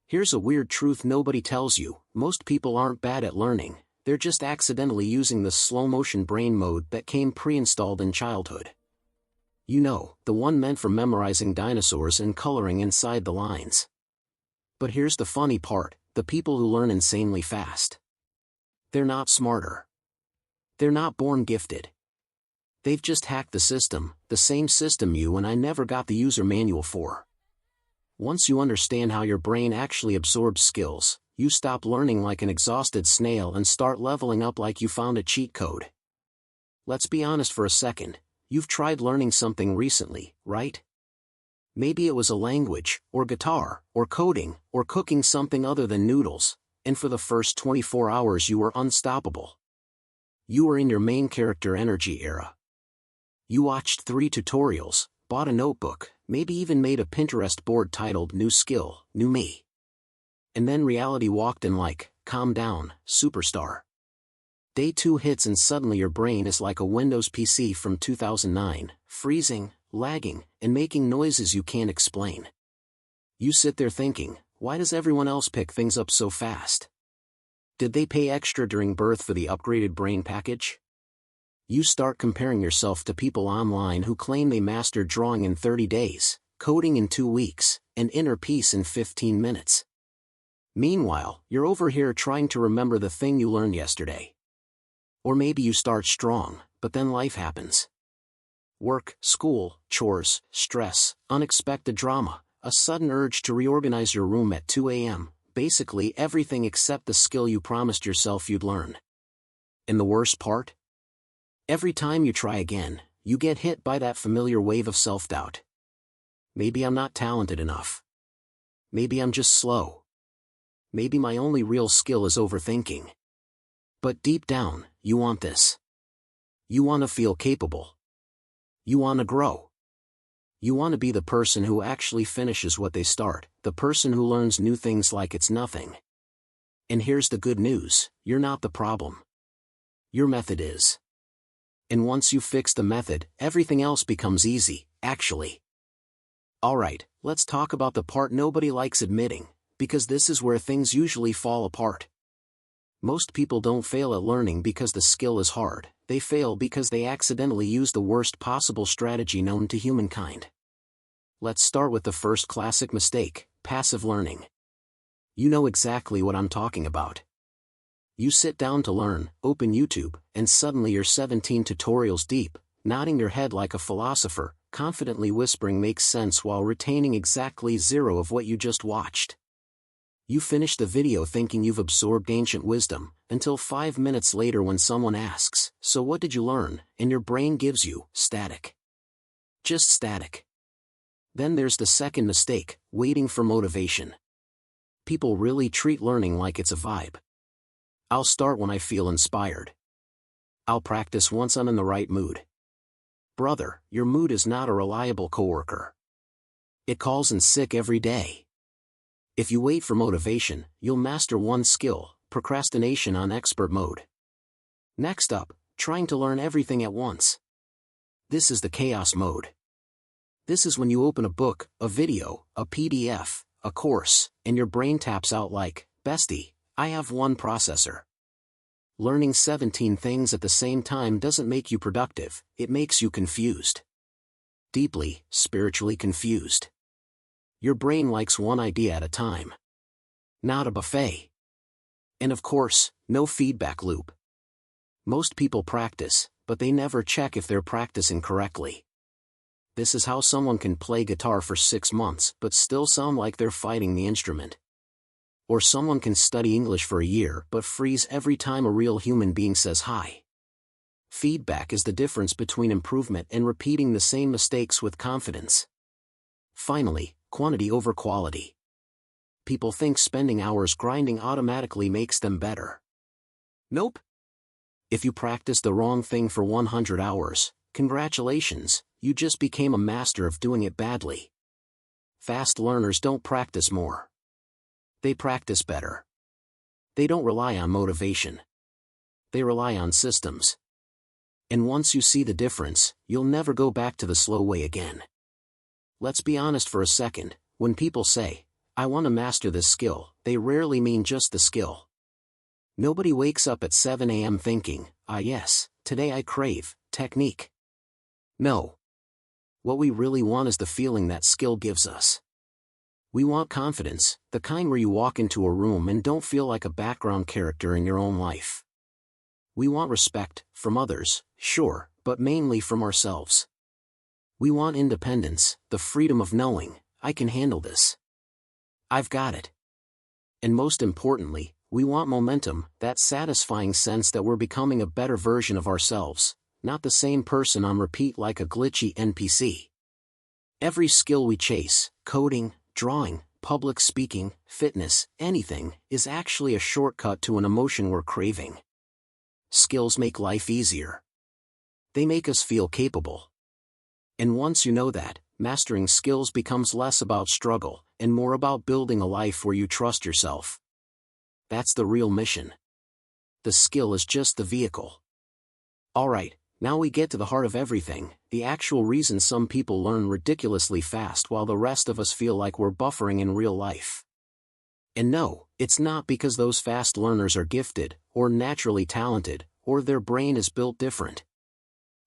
Here's a weird truth nobody tells you: most people aren't bad at learning, they're just accidentally using the slow-motion brain mode that came pre-installed in childhood. You know, the one meant for memorizing dinosaurs and coloring inside the lines. But here's the funny part: the people who learn insanely fast, they're not smarter. They're not born gifted. They've just hacked the system, the same system you and I never got the user manual for. Once you understand how your brain actually absorbs skills, you stop learning like an exhausted snail and start leveling up like you found a cheat code. Let's be honest for a second: you've tried learning something recently, right? Maybe it was a language, or guitar, or coding, or cooking something other than noodles, and for the first 24 hours you were unstoppable. You were in your main character energy era. You watched 3 tutorials, bought a notebook, maybe even made a Pinterest board titled "New Skill, New Me." And then reality walked in like, "Calm down, superstar." Day 2 hits and suddenly your brain is like a Windows PC from 2009, freezing, lagging, and making noises you can't explain. You sit there thinking, why does everyone else pick things up so fast? Did they pay extra during birth for the upgraded brain package? You start comparing yourself to people online who claim they mastered drawing in 30 days, coding in 2 weeks, and inner peace in 15 minutes. Meanwhile, you're over here trying to remember the thing you learned yesterday. Or maybe you start strong, but then life happens. Work, school, chores, stress, unexpected drama, a sudden urge to reorganize your room at 2 a.m., basically everything except the skill you promised yourself you'd learn. And the worst part? Every time you try again, you get hit by that familiar wave of self-doubt. Maybe I'm not talented enough. Maybe I'm just slow. Maybe my only real skill is overthinking. But deep down, you want this. You want to feel capable. You want to grow. You want to be the person who actually finishes what they start, the person who learns new things like it's nothing. And here's the good news: you're not the problem. Your method is. And once you fix the method, everything else becomes easy, actually. Alright, let's talk about the part nobody likes admitting, because this is where things usually fall apart. Most people don't fail at learning because the skill is hard, they fail because they accidentally use the worst possible strategy known to humankind. Let's start with the first classic mistake: passive learning. You know exactly what I'm talking about. You sit down to learn, open YouTube, and suddenly you're 17 tutorials deep, nodding your head like a philosopher, confidently whispering makes sense while retaining exactly 0 of what you just watched. You finish the video thinking you've absorbed ancient wisdom, until 5 minutes later when someone asks, "So what did you learn?" and your brain gives you static. Just static. Then there's the second mistake: waiting for motivation. People really treat learning like it's a vibe. I'll start when I feel inspired. I'll practice once I'm in the right mood. Brother, your mood is not a reliable coworker. It calls in sick every day. If you wait for motivation, you'll master one skill: procrastination on expert mode. Next up, trying to learn everything at once. This is the chaos mode. This is when you open a book, a video, a PDF, a course, and your brain taps out like, "Bestie, I have one processor." Learning 17 things at the same time doesn't make you productive, it makes you confused. Deeply, spiritually confused. Your brain likes one idea at a time. Not a buffet. And of course, no feedback loop. Most people practice, but they never check if they're practicing correctly. This is how someone can play guitar for 6 months but still sound like they're fighting the instrument. Or someone can study English for a year but freeze every time a real human being says hi. Feedback is the difference between improvement and repeating the same mistakes with confidence. Finally, quantity over quality. People think spending hours grinding automatically makes them better. Nope. If you practice the wrong thing for 100 hours, congratulations, you just became a master of doing it badly. Fast learners don't practice more. They practice better. They don't rely on motivation. They rely on systems. And once you see the difference, you'll never go back to the slow way again. Let's be honest for a second: when people say, I want to master this skill, they rarely mean just the skill. Nobody wakes up at 7 a.m. thinking, ah yes, today I crave technique. No. What we really want is the feeling that skill gives us. We want confidence, the kind where you walk into a room and don't feel like a background character in your own life. We want respect, from others, sure, but mainly from ourselves. We want independence, the freedom of knowing, I can handle this. I've got it. And most importantly, we want momentum, that satisfying sense that we're becoming a better version of ourselves, not the same person on repeat like a glitchy NPC. Every skill we chase, coding, drawing, public speaking, fitness, anything, is actually a shortcut to an emotion we're craving. Skills make life easier. They make us feel capable. And once you know that, mastering skills becomes less about struggle, and more about building a life where you trust yourself. That's the real mission. The skill is just the vehicle. Alright, now we get to the heart of everything, the actual reason some people learn ridiculously fast while the rest of us feel like we're buffering in real life. And no, it's not because those fast learners are gifted, or naturally talented, or their brain is built different.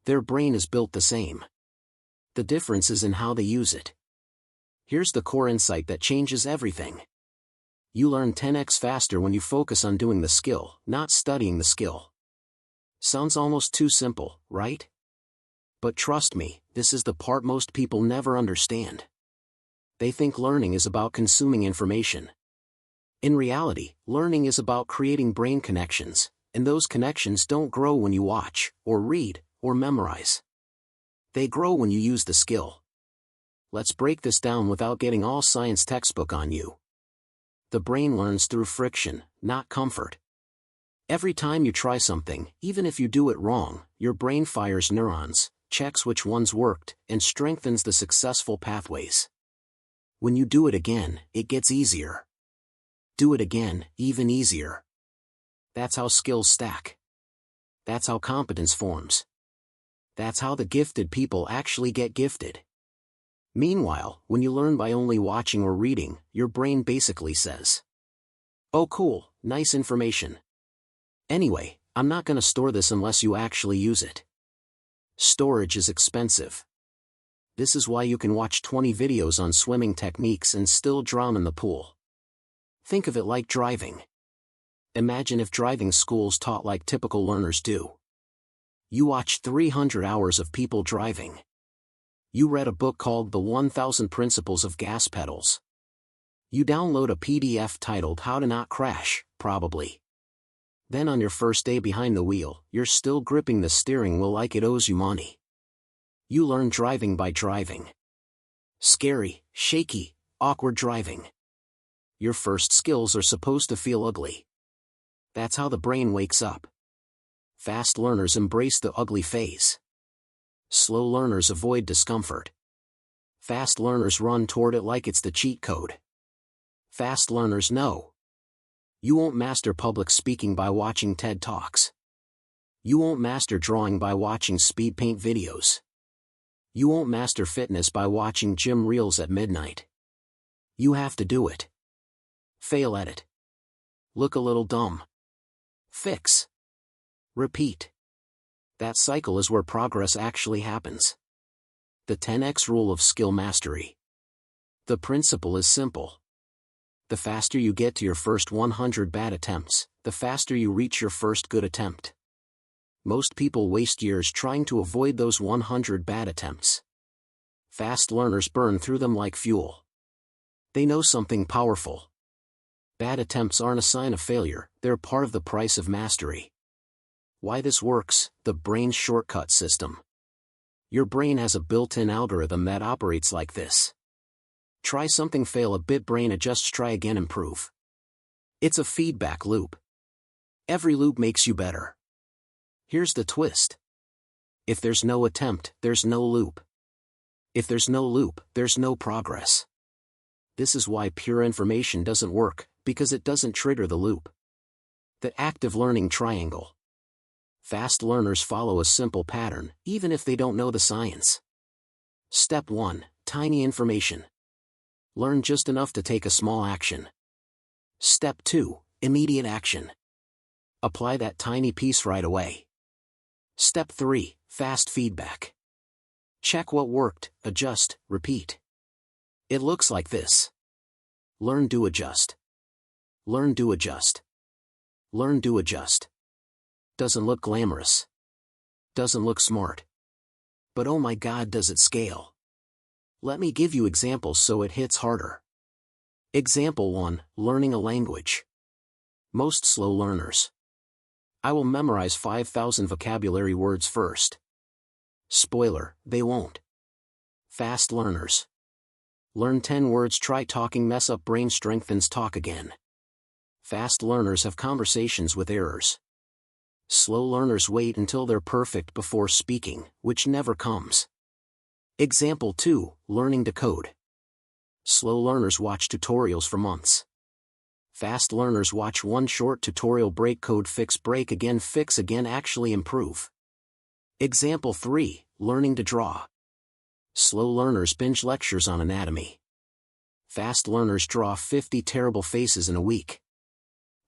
Their brain is built the same. The difference is in how they use it. Here's the core insight that changes everything. You learn 10x faster when you focus on doing the skill, not studying the skill. Sounds almost too simple, right? But trust me, this is the part most people never understand. They think learning is about consuming information. In reality, learning is about creating brain connections, and those connections don't grow when you watch, or read, or memorize. They grow when you use the skill. Let's break this down without getting all science textbook on you. The brain learns through friction, not comfort. Every time you try something, even if you do it wrong, your brain fires neurons, checks which ones worked, and strengthens the successful pathways. When you do it again, it gets easier. Do it again, even easier. That's how skills stack. That's how competence forms. That's how the gifted people actually get gifted. Meanwhile, when you learn by only watching or reading, your brain basically says, "Oh cool, nice information. Anyway, I'm not gonna store this unless you actually use it." Storage is expensive. This is why you can watch 20 videos on swimming techniques and still drown in the pool. Think of it like driving. Imagine if driving schools taught like typical learners do. You watch 300 hours of people driving. You read a book called The 1000 Principles of Gas Pedals. You download a PDF titled How to Not Crash, probably. Then on your first day behind the wheel, you're still gripping the steering wheel like it owes you money. You learn driving by driving. Scary, shaky, awkward driving. Your first skills are supposed to feel ugly. That's how the brain wakes up. Fast learners embrace the ugly phase. Slow learners avoid discomfort. Fast learners run toward it like it's the cheat code. Fast learners know. You won't master public speaking by watching TED Talks. You won't master drawing by watching speed paint videos. You won't master fitness by watching gym reels at midnight. You have to do it. Fail at it. Look a little dumb. Fix. Repeat. That cycle is where progress actually happens. The 10x rule of skill mastery. The principle is simple. The faster you get to your first 100 bad attempts, the faster you reach your first good attempt. Most people waste years trying to avoid those 100 bad attempts. Fast learners burn through them like fuel. They know something powerful. Bad attempts aren't a sign of failure, they're part of the price of mastery. Why this works: the brain's shortcut system. Your brain has a built-in algorithm that operates like this. Try something, fail a bit, brain adjusts, try again, improve. It's a feedback loop. Every loop makes you better. Here's the twist. If there's no attempt, there's no loop. If there's no loop, there's no progress. This is why pure information doesn't work, because it doesn't trigger the loop. The active learning triangle. Fast learners follow a simple pattern, even if they don't know the science. Step 1. Tiny information. Learn just enough to take a small action. Step 2. Immediate action. Apply that tiny piece right away. Step 3. Fast feedback. Check what worked, adjust, repeat. It looks like this. Learn, do, adjust. Learn, do, adjust. Learn, do, adjust. Doesn't look glamorous. Doesn't look smart. But oh my God, does it scale? Let me give you examples so it hits harder. Example 1. Learning a language. Most slow learners. I will memorize 5,000 vocabulary words first. Spoiler, they won't. Fast learners. Learn 10 words, try talking, mess up, brain strengthens, talk again. Fast learners have conversations with errors. Slow learners wait until they're perfect before speaking, which never comes. Example 2. Learning to code. Slow learners watch tutorials for months. Fast learners watch one short tutorial, break code, fix, break again, actually improve. Example 3. Learning to draw. Slow learners binge lectures on anatomy. Fast learners draw 50 terrible faces in a week.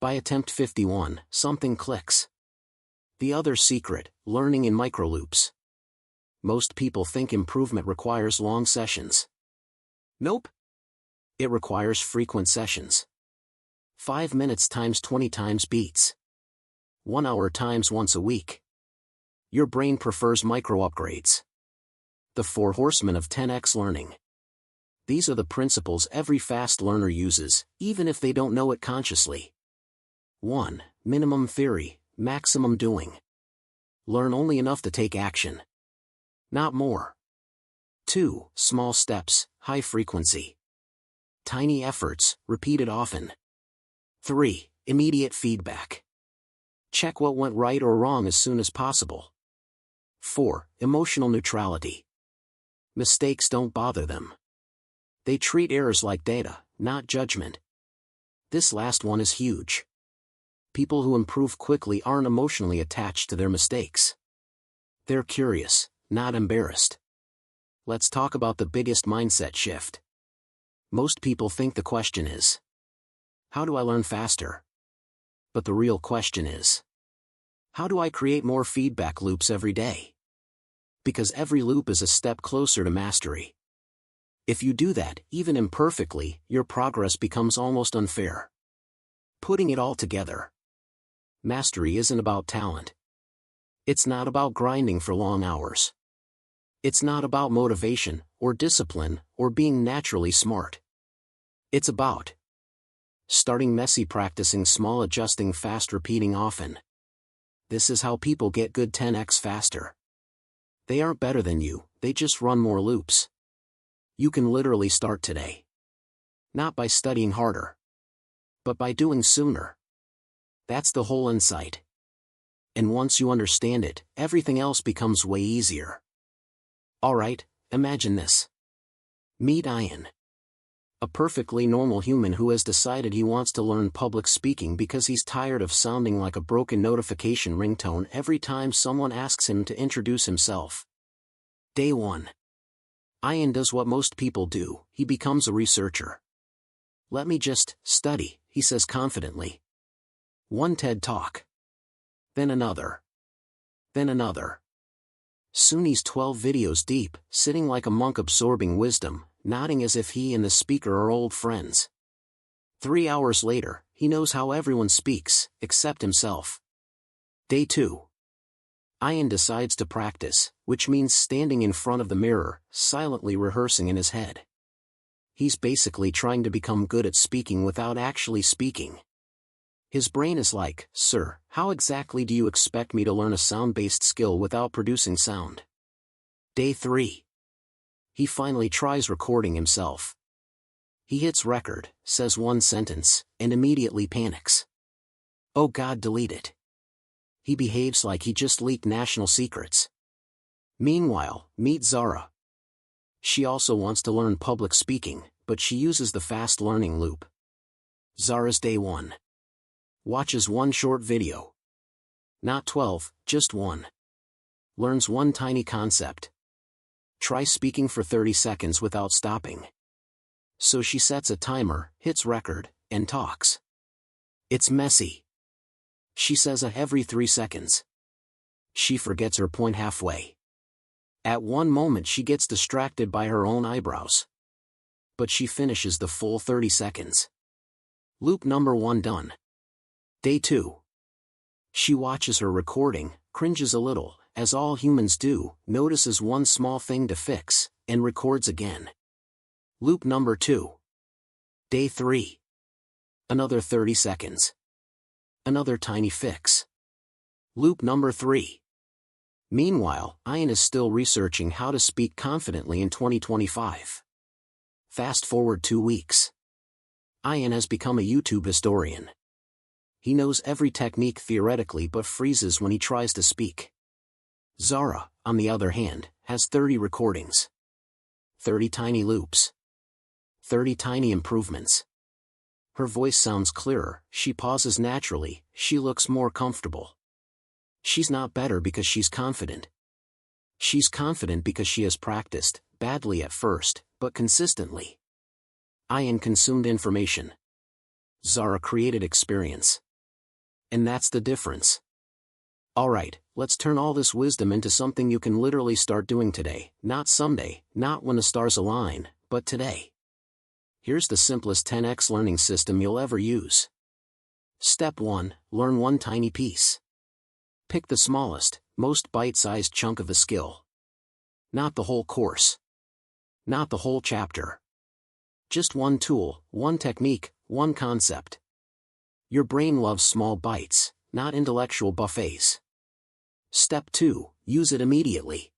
By attempt 51, something clicks. The other secret, learning in microloops. Most people think improvement requires long sessions. Nope. It requires frequent sessions. 5 minutes times 20 times beats 1 hour times once a week. Your brain prefers micro upgrades. The 4 horsemen of 10x learning. These are the principles every fast learner uses, even if they don't know it consciously. 1. Minimum theory, maximum doing. Learn only enough to take action. Not more. 2. Small steps, high frequency. Tiny efforts, repeated often. 3. Immediate feedback. Check what went right or wrong as soon as possible. 4. Emotional neutrality. Mistakes don't bother them. They treat errors like data, not judgment. This last one is huge. People who improve quickly aren't emotionally attached to their mistakes. They're curious, not embarrassed. Let's talk about the biggest mindset shift. Most people think the question is, how do I learn faster? But the real question is, how do I create more feedback loops every day? Because every loop is a step closer to mastery. If you do that, even imperfectly, your progress becomes almost unfair. Putting it all together. Mastery isn't about talent. It's not about grinding for long hours. It's not about motivation, or discipline, or being naturally smart. It's about starting messy, practicing small, adjusting fast, repeating often. This is how people get good 10x faster. They aren't better than you, they just run more loops. You can literally start today. Not by studying harder, but by doing sooner. That's the whole insight. And once you understand it, everything else becomes way easier. Alright, imagine this. Meet Ian. A perfectly normal human who has decided he wants to learn public speaking because he's tired of sounding like a broken notification ringtone every time someone asks him to introduce himself. Day 1. Ian does what most people do, he becomes a researcher. Let me just study, he says confidently. One TED Talk. Then another. Then another. Soon he's 12 videos deep, sitting like a monk absorbing wisdom, nodding as if he and the speaker are old friends. 3 hours later, he knows how everyone speaks, except himself. Day 2. Ian decides to practice, which means standing in front of the mirror, silently rehearsing in his head. He's basically trying to become good at speaking without actually speaking. His brain is like, "Sir, how exactly do you expect me to learn a sound-based skill without producing sound?" Day 3. He finally tries recording himself. He hits record, says one sentence, and immediately panics. Oh God, delete it. He behaves like he just leaked national secrets. Meanwhile, meet Zara. She also wants to learn public speaking, but she uses the fast learning loop. Zara's day 1. Watches one short video. Not 12, just one. Learns one tiny concept. Try speaking for 30 seconds without stopping. So she sets a timer, hits record, and talks. It's messy. She says a every 3 seconds. She forgets her point halfway. At one moment she gets distracted by her own eyebrows. But she finishes the full 30 seconds. Loop number 1 done. Day 2. She watches her recording, cringes a little, as all humans do, notices one small thing to fix, and records again. Loop number 2. Day 3. Another 30 seconds. Another tiny fix. Loop number 3. Meanwhile, Ian is still researching how to speak confidently in 2025. Fast forward 2 weeks. Ian has become a YouTube historian. He knows every technique theoretically but freezes when he tries to speak. Zara, on the other hand, has 30 recordings. 30 tiny loops. 30 tiny improvements. Her voice sounds clearer, she pauses naturally, she looks more comfortable. She's not better because she's confident. She's confident because she has practiced, badly at first, but consistently. Ian consumed information. Zara created experience. And that's the difference. Alright, let's turn all this wisdom into something you can literally start doing today, not someday, not when the stars align, but today. Here's the simplest 10x learning system you'll ever use. Step 1, learn one tiny piece. Pick the smallest, most bite-sized chunk of the skill. Not the whole course. Not the whole chapter. Just one tool, one technique, one concept. Your brain loves small bites, not intellectual buffets. Step 2, use it immediately.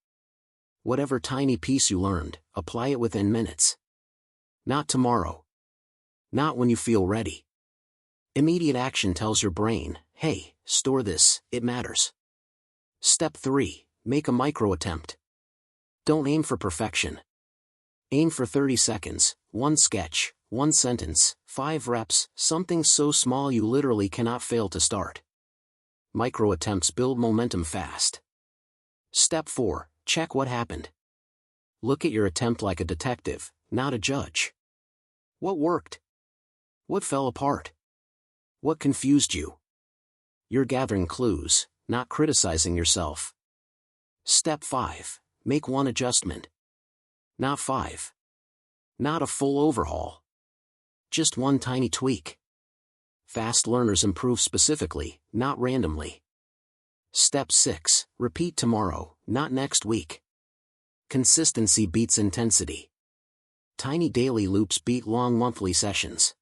Whatever tiny piece you learned, apply it within minutes. Not tomorrow. Not when you feel ready. Immediate action tells your brain, hey, store this, it matters. Step 3, make a micro attempt. Don't aim for perfection. Aim for 30 seconds, one sketch, one sentence, 5 reps, something so small you literally cannot fail to start. Micro attempts build momentum fast. Step 4, check what happened. Look at your attempt like a detective, not a judge. What worked? What fell apart? What confused you? You're gathering clues, not criticizing yourself. Step 5, make one adjustment. Not 5. Not a full overhaul. Just one tiny tweak. Fast learners improve specifically, not randomly. Step 6, repeat tomorrow, not next week. Consistency beats intensity. Tiny daily loops beat long monthly sessions.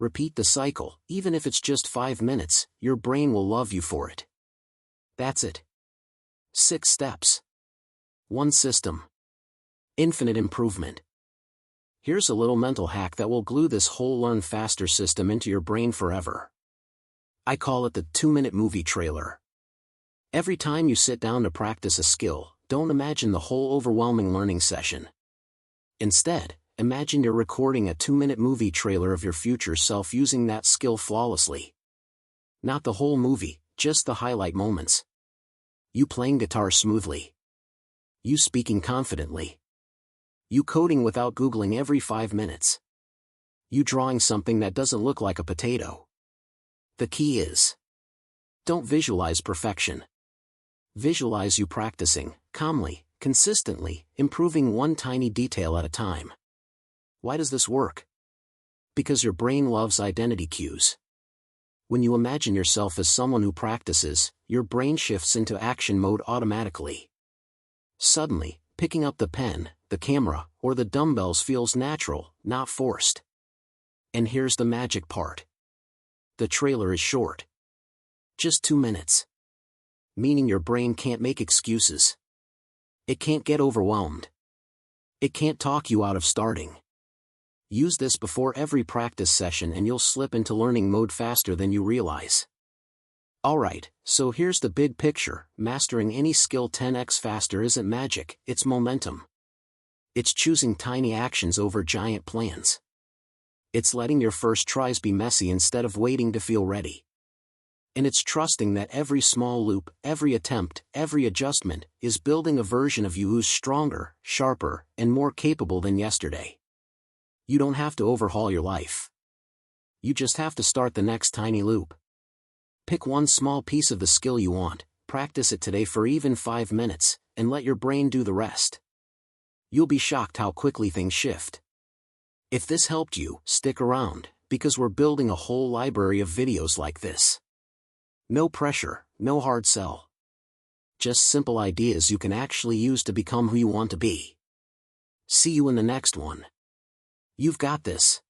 Repeat the cycle, even if it's just 5 minutes, your brain will love you for it. That's it. 6 steps. 1 system. Infinite improvement. Here's a little mental hack that will glue this whole learn faster system into your brain forever. I call it the 2-minute movie trailer. Every time you sit down to practice a skill, don't imagine the whole overwhelming learning session. Instead, imagine you're recording a 2-minute movie trailer of your future self using that skill flawlessly. Not the whole movie, just the highlight moments. You playing guitar smoothly. You speaking confidently. You coding without Googling every 5 minutes. You drawing something that doesn't look like a potato. The key is, don't visualize perfection. Visualize you practicing, calmly, consistently, improving one tiny detail at a time. Why does this work? Because your brain loves identity cues. When you imagine yourself as someone who practices, your brain shifts into action mode automatically. Suddenly, picking up the pen, the camera, or the dumbbells feels natural, not forced. And here's the magic part. The trailer is short. Just 2 minutes. Meaning your brain can't make excuses. It can't get overwhelmed. It can't talk you out of starting. Use this before every practice session and you'll slip into learning mode faster than you realize. Alright, so here's the big picture. Mastering any skill 10x faster isn't magic, it's momentum. It's choosing tiny actions over giant plans. It's letting your first tries be messy instead of waiting to feel ready. And it's trusting that every small loop, every attempt, every adjustment, is building a version of you who's stronger, sharper, and more capable than yesterday. You don't have to overhaul your life. You just have to start the next tiny loop. Pick one small piece of the skill you want, practice it today for even 5 minutes, and let your brain do the rest. You'll be shocked how quickly things shift. If this helped you, stick around, because we're building a whole library of videos like this. No pressure, no hard sell. Just simple ideas you can actually use to become who you want to be. See you in the next one. You've got this.